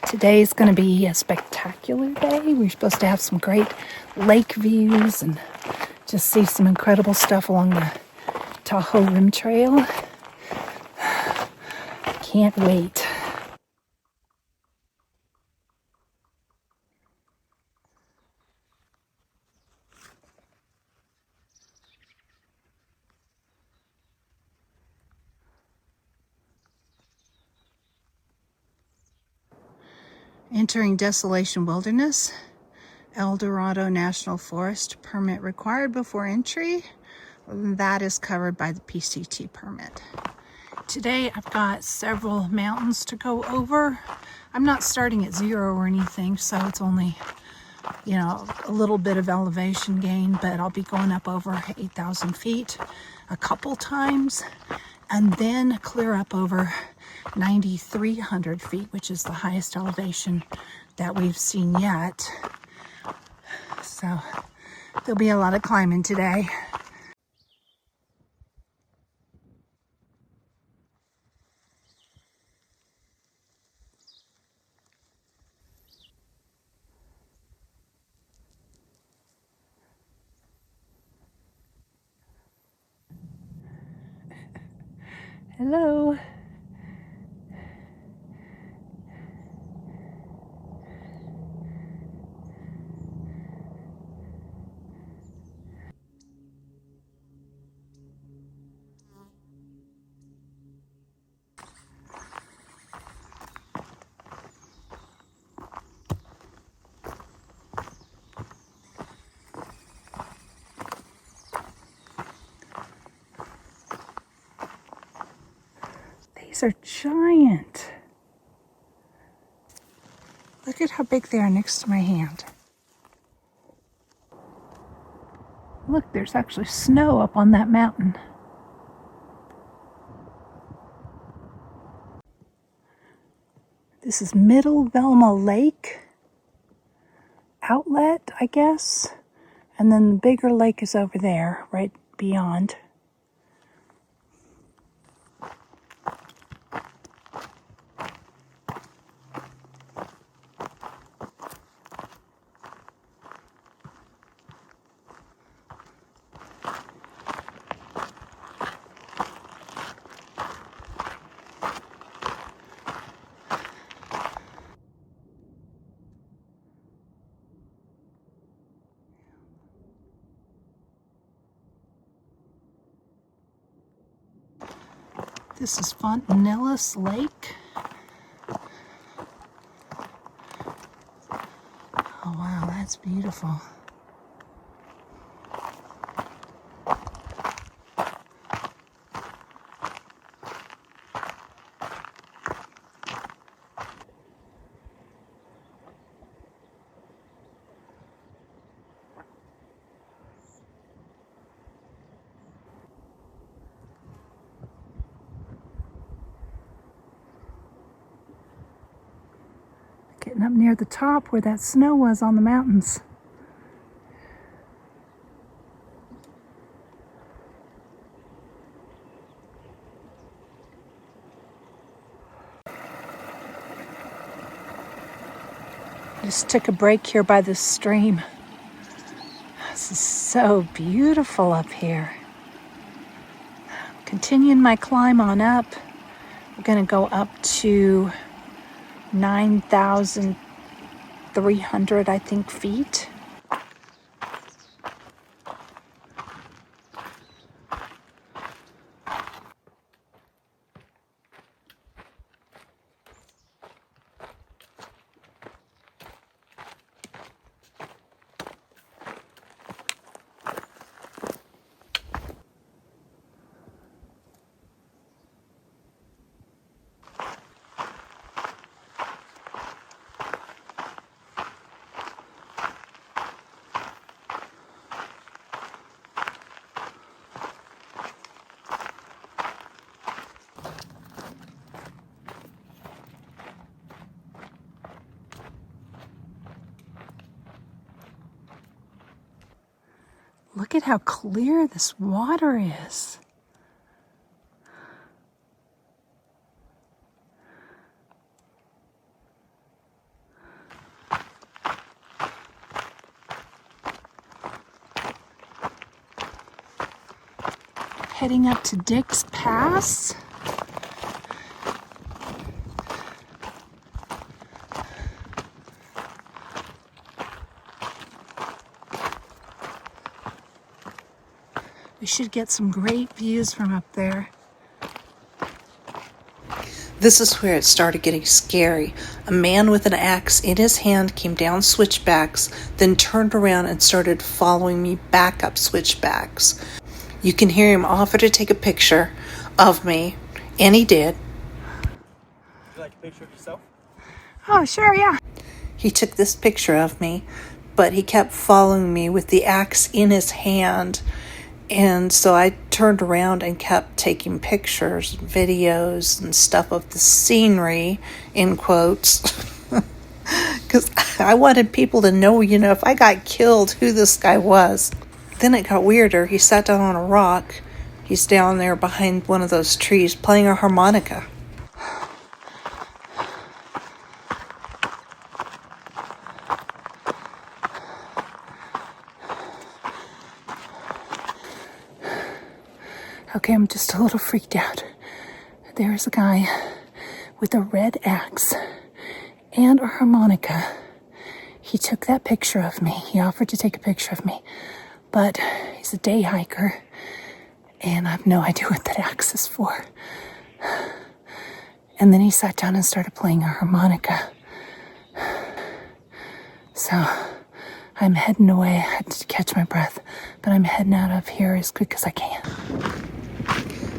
Today's going to be a spectacular day. We're supposed to have some great lake views and just see some incredible stuff along the Tahoe Rim Trail. Can't wait. Entering Desolation Wilderness, El Dorado National Forest, permit required before entry. That is covered by the PCT permit. Today I've got several mountains to go over. I'm not starting at zero or anything, so it's only, a little bit of elevation gain, but I'll be going up over 8,000 feet a couple times and then clear up over 9,300 feet, which is the highest elevation that we've seen yet. So there'll be a lot of climbing today. Hello. These are giant. Look at how big they are next to my hand. Look, there's actually snow up on that mountain. This is Middle Velma Lake outlet, I guess. And then the bigger lake is over there, right beyond. This is Fontanillas Lake. Oh wow, that's beautiful. Getting up near the top where that snow was on the mountains. Just took a break here by this stream. This is so beautiful up here. Continuing my climb on up. We're going to go up to 9,300, I think, feet. Look at how clear this water is. heading up to Dick's Pass. We should get some great views from up there. This is where it started getting scary. A man with an axe in his hand came down switchbacks, then turned around and started following me back up switchbacks. You can hear him offer to take a picture of me, and he did. Would you like a picture of yourself? Oh, sure, yeah. He took this picture of me, but he kept following me with the axe in his hand. And so I turned around and kept taking pictures, videos, and stuff of the scenery, in quotes. Because I wanted people to know, if I got killed, who this guy was. Then it got weirder. He sat down on a rock. He's down there behind one of those trees playing a harmonica. Okay, I'm just a little freaked out. There's a guy with a red axe and a harmonica. He took that picture of me. He offered to take a picture of me. But he's a day hiker, and I have no idea what that axe is for. And then he sat down and started playing a harmonica. So I'm heading away. I had to catch my breath, but I'm heading out of here as quick as I can.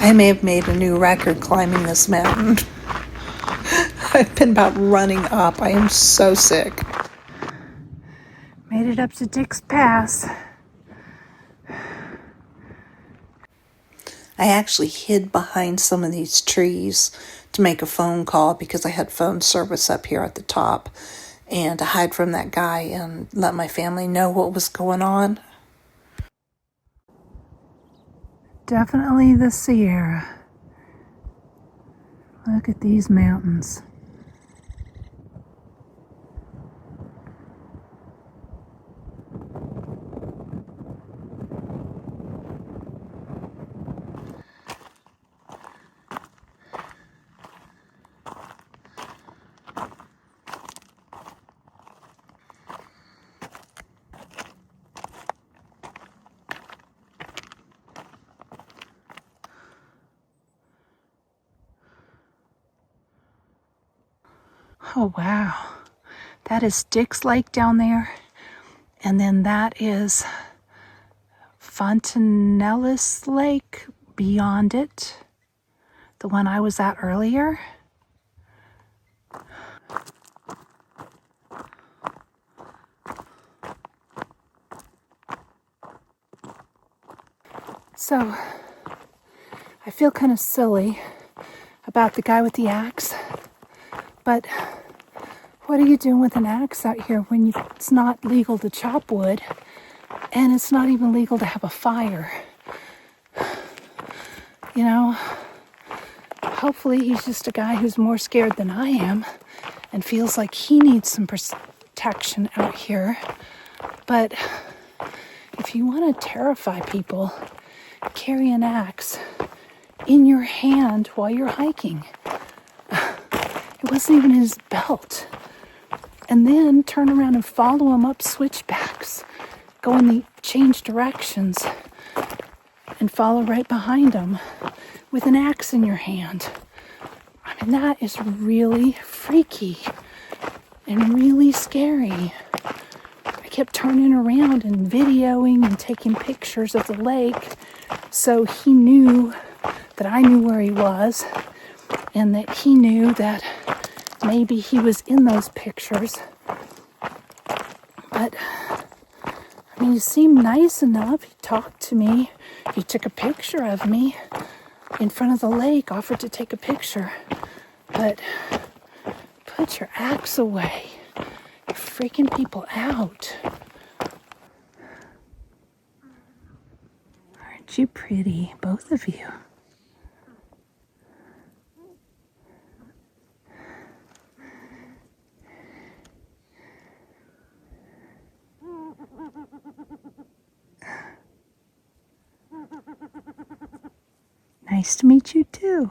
I may have made a new record climbing this mountain. I've been about running up. I am so sick. Made it up to Dick's Pass. I actually hid behind some of these trees to make a phone call because I had phone service up here at the top, and to hide from that guy and let my family know what was going on. Definitely the Sierra. Look at these mountains. Oh, wow. That is Dick's Lake down there. And then that is Fontanellis Lake beyond it. The one I was at earlier. So, I feel kind of silly about the guy with the axe. But what are you doing with an axe out here when it's not legal to chop wood and it's not even legal to have a fire? Hopefully he's just a guy who's more scared than I am and feels like he needs some protection out here. But if you want to terrify people, carry an axe in your hand while you're hiking. It wasn't even in his belt. And then turn around and follow him up switchbacks. Go in the change directions and follow right behind him with an axe in your hand. I mean, that is really freaky and really scary. I kept turning around and videoing and taking pictures of the lake so he knew that I knew where he was and that he knew that maybe he was in those pictures. But, I mean, you seemed nice enough. You talked to me. You took a picture of me in front of the lake, offered to take a picture. But put your axe away. You're freaking people out. Aren't you pretty, both of you? Nice to meet you too.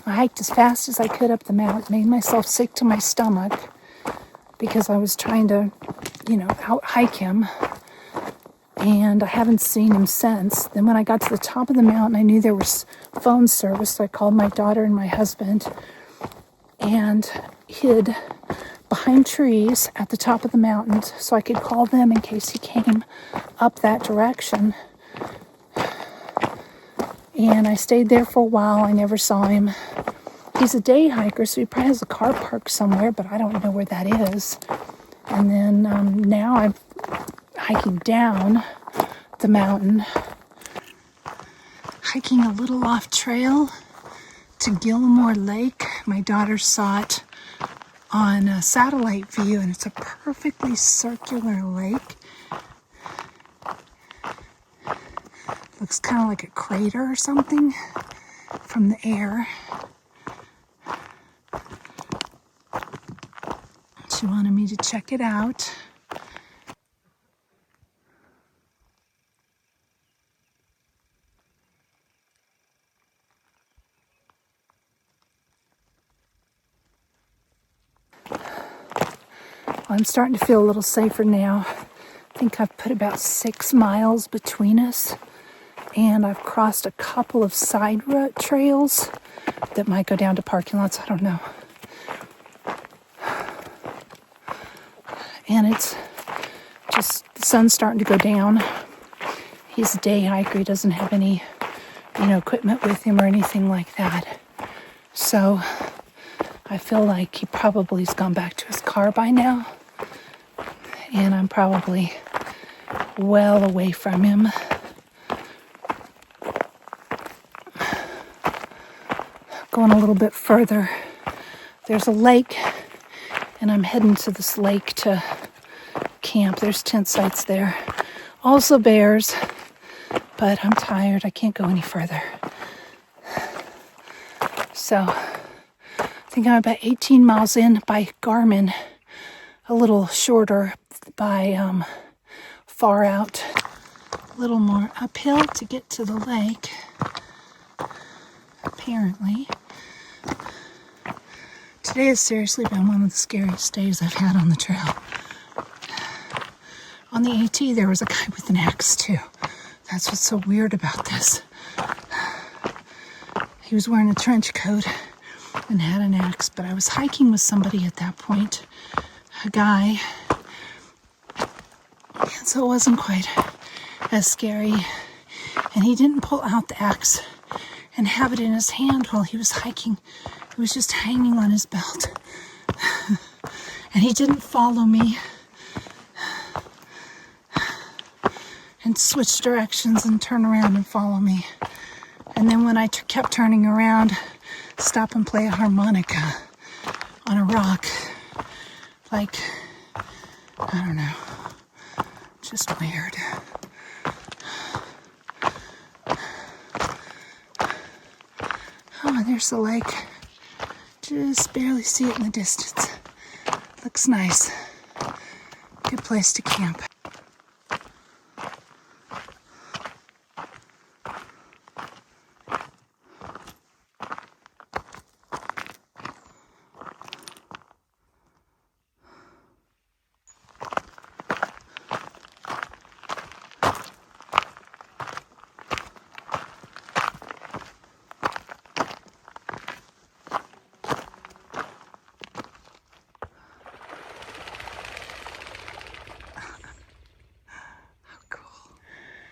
I hiked as fast as I could up the mountain, made myself sick to my stomach because I was trying to, out hike him. And I haven't seen him since. Then when I got to the top of the mountain, I knew there was phone service, so I called my daughter and my husband and hid behind trees at the top of the mountain so I could call them in case he came up that direction. And I stayed there for a while. I never saw him. He's a day hiker, so he probably has a car parked somewhere, but I don't know where that is. And then now I'm hiking down the mountain, hiking a little off trail to Gilmore Lake. My daughter saw it on a satellite view, and it's a perfectly circular lake. Looks kind of like a crater or something from the air. She wanted me to check it out. I'm starting to feel a little safer now. I think I've put about 6 miles between us, and I've crossed a couple of side road trails that might go down to parking lots. I don't know. And it's just, the sun's starting to go down. He's a day hiker. He doesn't have any, equipment with him or anything like that. So I feel like he probably's gone back to his car by now. And I'm probably well away from him. Going a little bit further, there's a lake, and I'm heading to this lake to camp. There's tent sites there. Also bears, but I'm tired. I can't go any further. So I think I'm about 18 miles in by Garmin, a little shorter by Far Out. A little more uphill to get to the lake, apparently. Today has seriously been one of the scariest days I've had on the trail. On the AT, there was a guy with an axe, too. That's what's so weird about this. He was wearing a trench coat and had an axe, but I was hiking with somebody at that point, a guy, and so it wasn't quite as scary. And he didn't pull out the axe and have it in his hand while he was hiking. It was just hanging on his belt. And he didn't follow me and switch directions and turn around and follow me. And then when I kept turning around, stop and play a harmonica on a rock. Like, I don't know, just weird. Oh, there's the lake. Just barely see it in the distance. Looks nice. Good place to camp.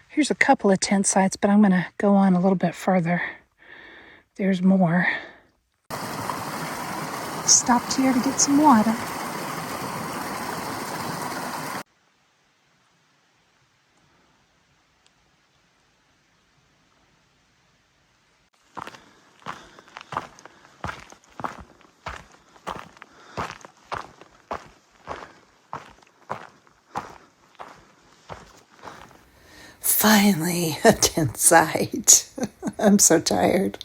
Here's a couple of tent sites, but I'm going to go on a little bit further. There's more. Stopped here to get some water. Finally, a tent site. I'm so tired.